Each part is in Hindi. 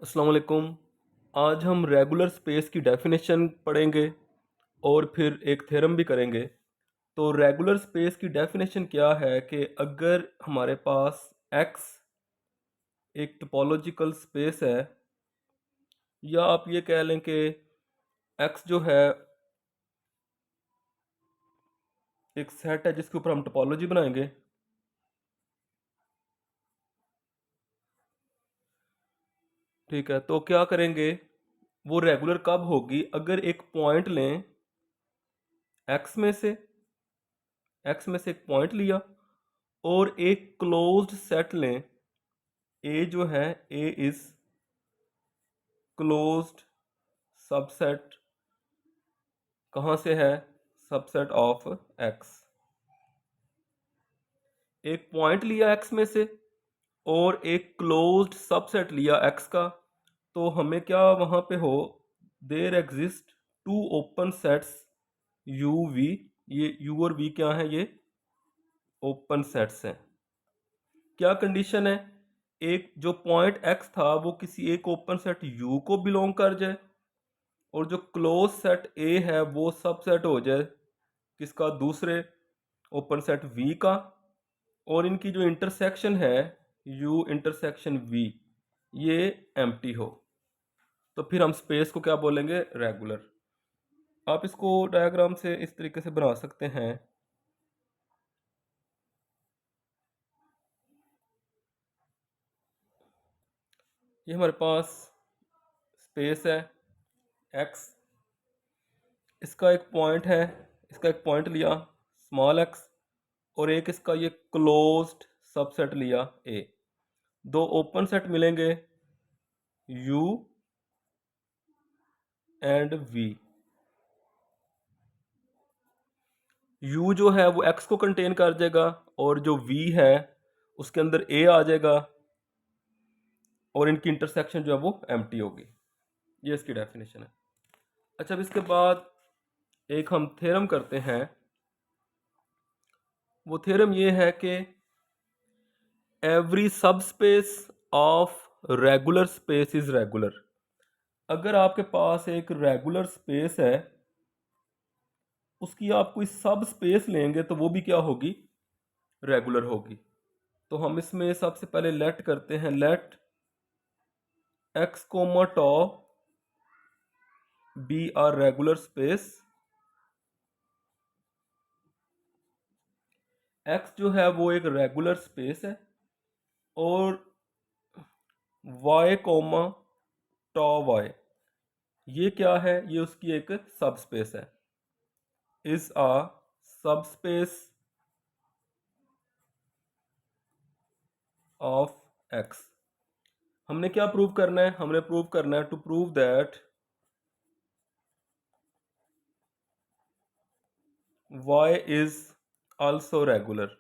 अस्सलाम वालेकुम। आज हम रेगुलर स्पेस की डेफिनेशन पढ़ेंगे और फिर एक थ्योरम भी करेंगे। तो रेगुलर स्पेस की डेफिनेशन क्या है कि अगर हमारे पास एक्स एक टोपोलॉजिकल स्पेस है, या आप ये कह लें कि एक्स जो है एक सेट है जिसके ऊपर हम टोपोलॉजी बनाएंगे। ठीक है, तो क्या करेंगे, वो रेगुलर कब होगी? अगर एक पॉइंट लें, एक्स में से एक्स में से एक पॉइंट लिया और एक क्लोज्ड सेट लें। ए जो है, ए इज क्लोज्ड सबसेट कहाँ से है? Subset of x. एक पॉइंट लिया एक्स में से और एक क्लोज्ड सबसेट लिया एक्स का, तो हमें क्या वहां पे हो, there exist two open sets U V. ये यू और वी क्या है? ये ओपन सेट्स हैं। क्या कंडीशन है? एक जो पॉइंट एक्स था वो किसी एक ओपन सेट यू को बिलोंग कर जाए, और जो क्लोज सेट ए है वो सबसेट हो जाए किसका? दूसरे ओपन सेट वी का। और इनकी जो इंटरसेक्शन है, यू इंटरसेक्शन वी, ये एम्प्टी हो, तो फिर हम स्पेस को क्या बोलेंगे? रेगुलर। आप इसको डायग्राम से इस तरीके से बना सकते हैं। ये हमारे पास स्पेस है एक्स, इसका एक पॉइंट है, इसका एक पॉइंट लिया स्मॉल एक्स, और एक इसका ये क्लोज्ड सबसेट लिया ए। दो ओपन सेट मिलेंगे यू एंड वी। यू जो है वो एक्स को कंटेन कर देगा, और जो वी है उसके अंदर ए आ जाएगा, और इनकी इंटरसेक्शन जो है वो एम्प्टी होगी। ये इसकी डेफिनेशन है। अच्छा, अब इसके बाद एक हम थ्योरम करते हैं। वो थ्योरम ये है कि एवरी सब space of regular space is regular. अगर आपके पास एक रेगुलर स्पेस है, उसकी आप कोई सब स्पेस लेंगे तो वो भी क्या होगी? रेगुलर होगी। तो हम इसमें सबसे पहले लेट करते हैं। Let X comma tau be are regular space. X जो है वो एक रेगुलर स्पेस है, और वाई कोमा टॉ वाई, ये क्या है? ये उसकी एक सब स्पेस है। इज अ सब स्पेस ऑफ एक्स। हमने क्या प्रूव करना है? हमने प्रूव करना है, to prove that y is also regular.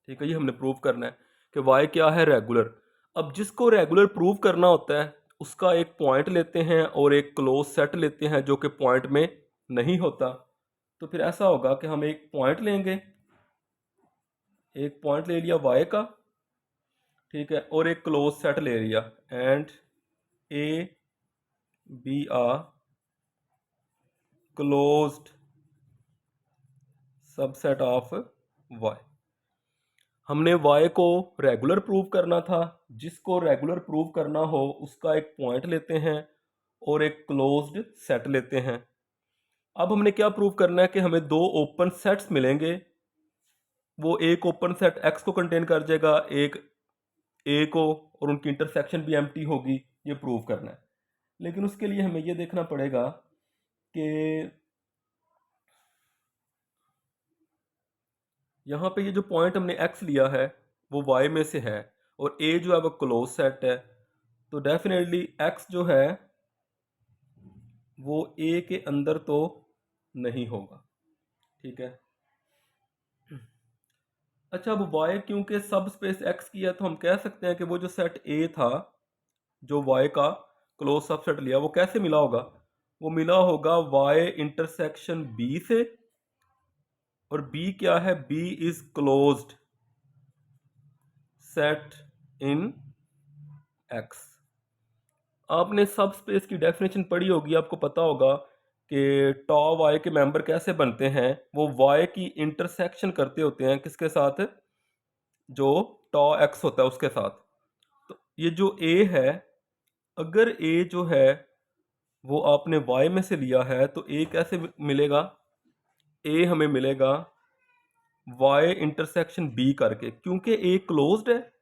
ठीक है, ये हमने प्रूव करना है कि y क्या है? रेगुलर। अब जिसको रेगुलर प्रूव करना होता है, उसका एक पॉइंट लेते हैं और एक क्लोज सेट लेते हैं जो कि पॉइंट में नहीं होता। तो फिर ऐसा होगा कि हम एक पॉइंट लेंगे, एक पॉइंट ले लिया y का, ठीक है, और एक क्लोज सेट ले लिया, and A be a closed subset of y। हमने y को रेगुलर प्रूव करना था। जिसको रेगुलर प्रूव करना हो उसका एक पॉइंट लेते हैं और एक क्लोज्ड सेट लेते हैं। अब हमने क्या प्रूव करना है कि हमें दो ओपन सेट्स मिलेंगे। वो एक ओपन सेट x को कंटेन कर जाएगा, एक a को, और उनकी इंटरसेक्शन भी एम्प्टी होगी। ये प्रूव करना है, लेकिन उसके लिए हमें ये देखना पड़ेगा कि यहाँ पे ये जो पॉइंट हमने x लिया है वो y में से है, और a जो है वो क्लोज सेट है। तो डेफिनेटली x जो है वो a के अंदर तो नहीं होगा। ठीक है। अच्छा, अब y क्योंकि सब स्पेस x की है, तो हम कह सकते हैं कि वो जो सेट a था, जो y का क्लोज सबसेट लिया, वो कैसे मिला होगा? वो मिला होगा y इंटरसेक्शन b से। और b क्या है? b is closed set in x. आपने सब स्पेस की डेफिनेशन पढ़ी होगी, आपको पता होगा कि टॉ वाई के मेंबर कैसे बनते हैं। वो वाई की इंटरसेक्शन करते होते हैं किसके साथ, जो टॉ एक्स होता है उसके साथ। तो ये जो ए है, अगर ए जो है वो आपने वाई में से लिया है तो ए कैसे मिलेगा, ए हमें मिलेगा वाई इंटरसेक्शन बी करके, क्योंकि ए क्लोज्ड है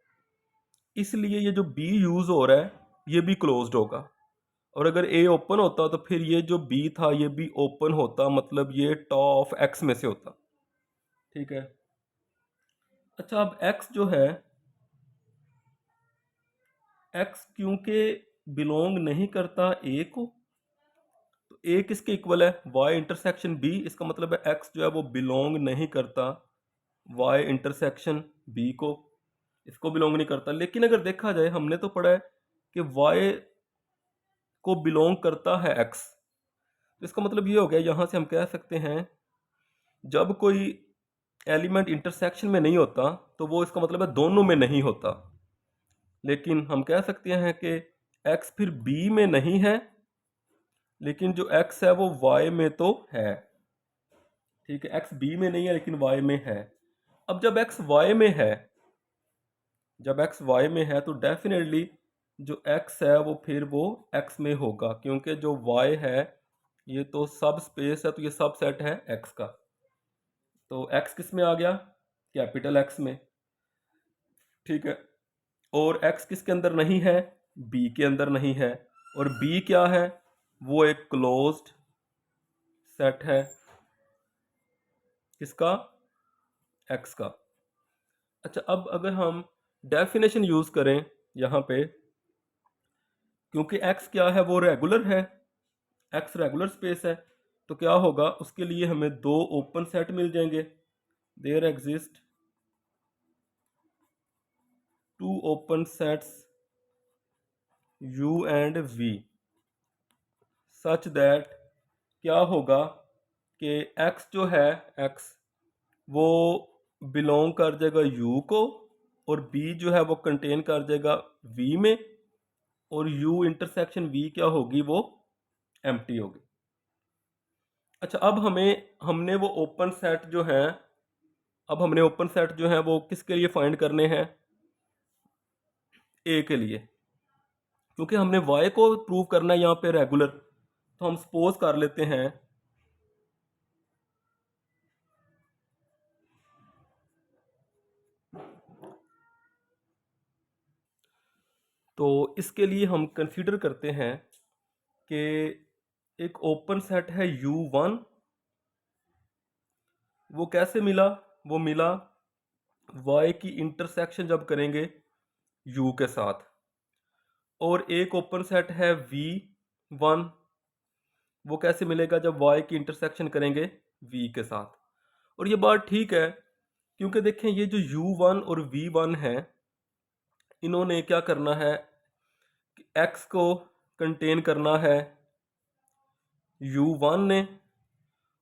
इसलिए ये जो बी यूज हो रहा है ये भी क्लोज्ड होगा। और अगर ए ओपन होता तो फिर ये जो बी था ये भी ओपन होता, मतलब ये टॉ ऑफ एक्स में से होता। ठीक है। अच्छा, अब एक्स जो है, एक्स क्योंकि बिलोंग नहीं करता ए को, तो ए किसके इक्वल है, वाई इंटरसेक्शन बी। इसका मतलब है एक्स जो है वो बिलोंग नहीं करता वाई इंटरसेक्शन बी को, इसको बिलोंग नहीं करता। लेकिन अगर देखा जाए, हमने तो पढ़ा है कि वाई को बिलोंग करता है एक्स, तो इसका मतलब ये हो गया, यहां से हम कह सकते हैं जब कोई एलिमेंट इंटरसेक्शन में नहीं होता तो वो इसका मतलब है दोनों में नहीं होता। लेकिन हम कह सकते हैं कि x फिर b में नहीं है, लेकिन जो x है वो y में तो है। ठीक है, x b में नहीं है लेकिन y में है। अब जब x y में है, जब x y में है तो डेफिनेटली जो x है वो फिर वो x में होगा, क्योंकि जो y है ये तो सब स्पेस है, तो ये सब सेट है x का। तो x किस में आ गया, कैपिटल X में। ठीक है। और x किसके अंदर नहीं है, b के अंदर नहीं है। और b क्या है, वो एक क्लोज्ड सेट है किसका, x का। अच्छा, अब अगर हम डेफिनेशन यूज करें यहाँ पे, क्योंकि x क्या है, वो रेगुलर है, x रेगुलर स्पेस है, तो क्या होगा, उसके लिए हमें दो ओपन सेट मिल जाएंगे। There exist two open sets u and v such that क्या होगा कि x जो है, x वो बिलोंग कर जाएगा u को, और b जो है वो कंटेन कर जाएगा v में, और u इंटरसेक्शन v क्या होगी, वो एम्प्टी होगी। अच्छा, अब हमने वो ओपन सेट जो है, अब हमने ओपन सेट जो है वो किसके लिए फाइंड करने हैं, a के लिए, क्योंकि हमने y को प्रूव करना है यहाँ पे रेगुलर। तो हम सपोज कर लेते हैं, तो इसके लिए हम कंसीडर करते हैं कि एक ओपन सेट है u1। वो कैसे मिला, वो मिला y की इंटरसेक्शन जब करेंगे u के साथ। और एक ओपन सेट है v1, वो कैसे मिलेगा, जब y की इंटरसेक्शन करेंगे v के साथ। और ये बात ठीक है, क्योंकि देखें ये जो u1 और v1 है, इन्होंने क्या करना है कि x को कंटेन करना है u1 ने,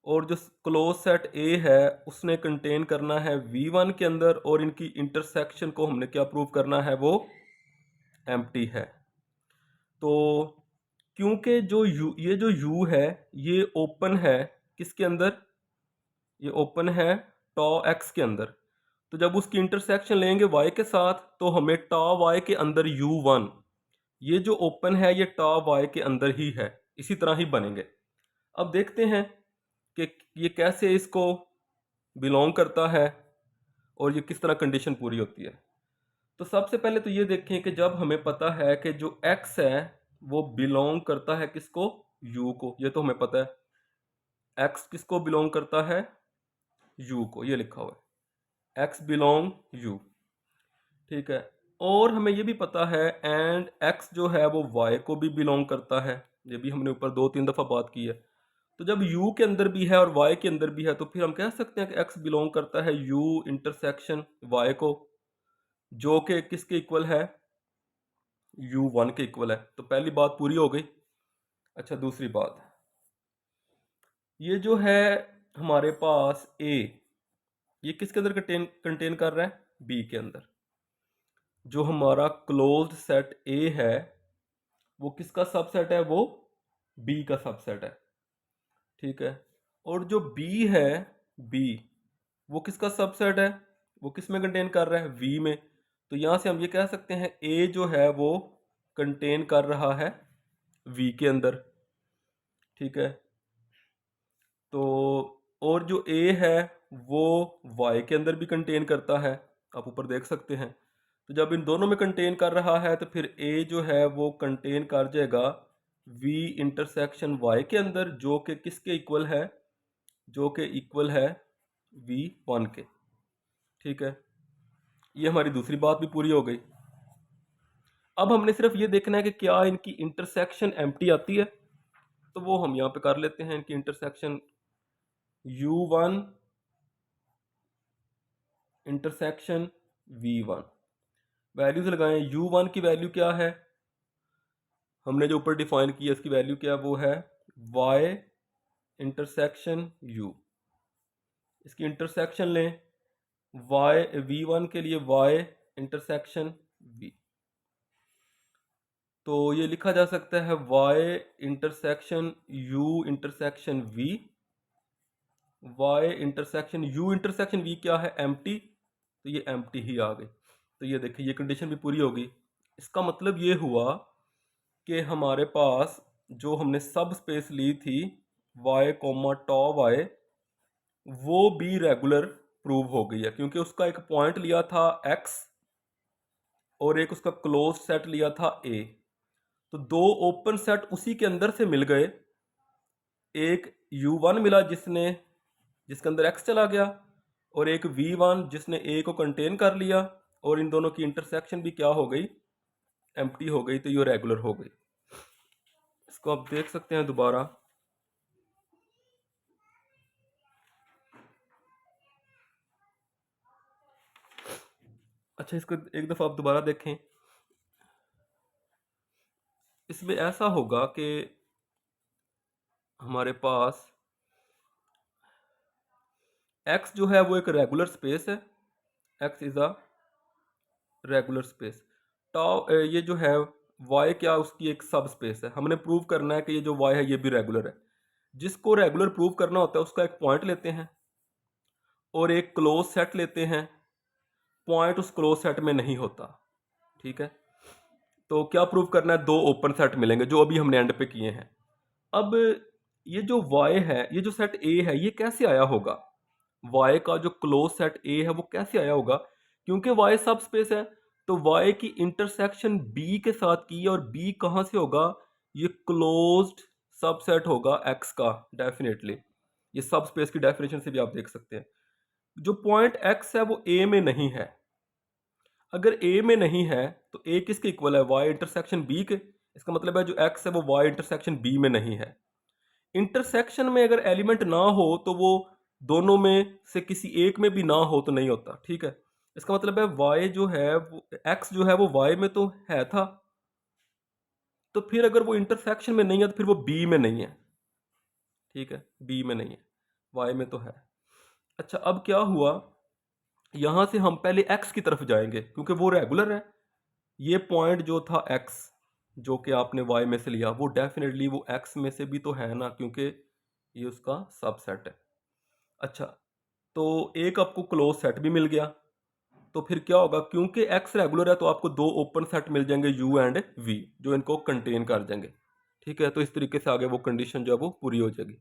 और जो क्लोज सेट A है उसने कंटेन करना है V1 के अंदर, और इनकी इंटरसेक्शन को हमने क्या प्रूव करना है, वो एम्प्टी है। तो क्योंकि जो ये जो U है ये ओपन है किसके अंदर, ये ओपन है टॉ x के अंदर, तो जब उसकी इंटरसेक्शन लेंगे y के साथ तो हमें टॉ y के अंदर u1, ये जो ओपन है ये टॉ y के अंदर ही है, इसी तरह ही बनेंगे। अब देखते हैं कि ये कैसे इसको बिलोंग करता है और ये किस तरह कंडीशन पूरी होती है। तो सबसे पहले तो ये देखें कि जब हमें पता है कि जो x है वो बिलोंग करता है किसको, u को, ये तो हमें पता है। x किसको बिलोंग करता है, u को, ये लिखा हुआ है x बिलोंग u। ठीक है। और हमें ये भी पता है एंड x जो है वो y को भी बिलोंग करता है, ये भी हमने ऊपर 2-3 दफ़ा बात की है। तो जब u के अंदर भी है और y के अंदर भी है तो फिर हम कह सकते हैं कि x बिलोंग करता है u इंटरसेक्शन y को, जो कि किसके इक्वल है, u1 के इक्वल है। तो पहली बात पूरी हो गई। अच्छा, दूसरी बात, ये जो है हमारे पास a, ये किसके अंदर कंटेन कर रहा है, b के अंदर। जो हमारा क्लोज्ड सेट ए है वो किसका सबसेट है, वो बी का सबसेट है, ठीक है। और जो बी है, बी वो किसका सबसेट है, वो किस में कंटेन कर रहा है, वी में। तो यहाँ से हम ये कह सकते हैं ए जो है वो कंटेन कर रहा है वी के अंदर, ठीक है। तो और जो ए है वो वाई के अंदर भी कंटेन करता है, आप ऊपर देख सकते हैं। तो जब इन दोनों में कंटेन कर रहा है तो फिर ए जो है वो कंटेन कर जाएगा वी इंटरसेक्शन वाई के अंदर, जो कि किसके इक्वल है, जो कि इक्वल है V1 के, ठीक है। ये हमारी दूसरी बात भी पूरी हो गई। अब हमने सिर्फ ये देखना है कि क्या इनकी इंटरसेक्शन एम्प्टी आती है, तो वो हम यहाँ पे कर लेते हैं। इनकी intersection U1 intersection V1, values लगाएं। U1 की वैल्यू क्या है, हमने जो ऊपर डिफाइन किया इसकी वैल्यू क्या है, वो है Y इंटरसेक्शन U। इसकी इंटरसेक्शन लें V1 के लिए Y इंटरसेक्शन V, तो ये लिखा जा सकता है Y intersection U intersection V। Y intersection U intersection V क्या है, एम्प्टी, तो ये एम्प्टी ही आ गई। तो ये देखिए ये कंडीशन भी पूरी होगी। इसका मतलब ये हुआ कि हमारे पास जो हमने सब स्पेस ली थी y टॉ y, वो भी रेगुलर प्रूव हो गई है, क्योंकि उसका एक पॉइंट लिया था x और एक उसका क्लोज सेट लिया था a। तो दो ओपन सेट उसी के अंदर से मिल गए, एक U1 मिला जिसके अंदर x चला गया, और एक V1 जिसने a को कंटेन कर लिया, और इन दोनों की इंटरसेक्शन भी क्या हो गई, एम्प्टी हो गई, तो ये रेगुलर हो गई। इसको आप देख सकते हैं दोबारा। अच्छा, इसको एक दफ़ा आप दोबारा देखें। इसमें ऐसा होगा कि हमारे पास x जो है वो एक रेगुलर स्पेस है, x is a regular space. ये जो है y क्या उसकी एक सब स्पेस है। हमने प्रूव करना है कि ये जो y है ये भी रेगुलर है। जिसको रेगुलर प्रूव करना होता है उसका एक पॉइंट लेते हैं और एक क्लोज सेट लेते हैं, पॉइंट उस क्लोज सेट में नहीं होता, ठीक है। तो क्या प्रूव करना है, दो ओपन सेट मिलेंगे जो अभी हमने एंड पे किए हैं। अब ये जो y है, ये जो सेट A है, ये कैसे आया होगा, y का जो क्लोज सेट A है वो कैसे आया होगा, क्योंकि y सब स्पेस है। तो y की इंटरसेक्शन B के साथ की है, और B कहाँ से होगा, ये क्लोज्ड सबसेट होगा x का, डेफिनेटली। ये सब स्पेस की डेफिनेशन से भी आप देख सकते हैं। जो पॉइंट x है वो A में नहीं है। अगर A में नहीं है तो A किसके इक्वल है, y इंटरसेक्शन B के। इसका मतलब है जो x है वो y इंटरसेक्शन B में नहीं है। इंटरसेक्शन में अगर एलिमेंट ना हो तो वो दोनों में से किसी एक में भी ना हो तो नहीं होता, ठीक है। इसका मतलब है y जो है वो x जो है वो y में तो है था, तो फिर अगर वो इंटरसेक्शन में नहीं है तो फिर वो B में नहीं है, ठीक है, B में नहीं है, y में तो है। अच्छा, अब क्या हुआ, यहां से हम पहले x की तरफ जाएंगे क्योंकि वो रेगुलर है। ये पॉइंट जो था x जो कि आपने y में से लिया, वो डेफिनेटली वो x में से भी तो है ना, क्योंकि ये उसका सबसेट है। अच्छा, तो एक आपको क्लोज सेट भी मिल गया, तो फिर क्या होगा, क्योंकि x रेगुलर है तो आपको दो ओपन सेट मिल जाएंगे u एंड v, जो इनको कंटेन कर देंगे, ठीक है। तो इस तरीके से आगे वो कंडीशन जो है वो पूरी हो जाएगी।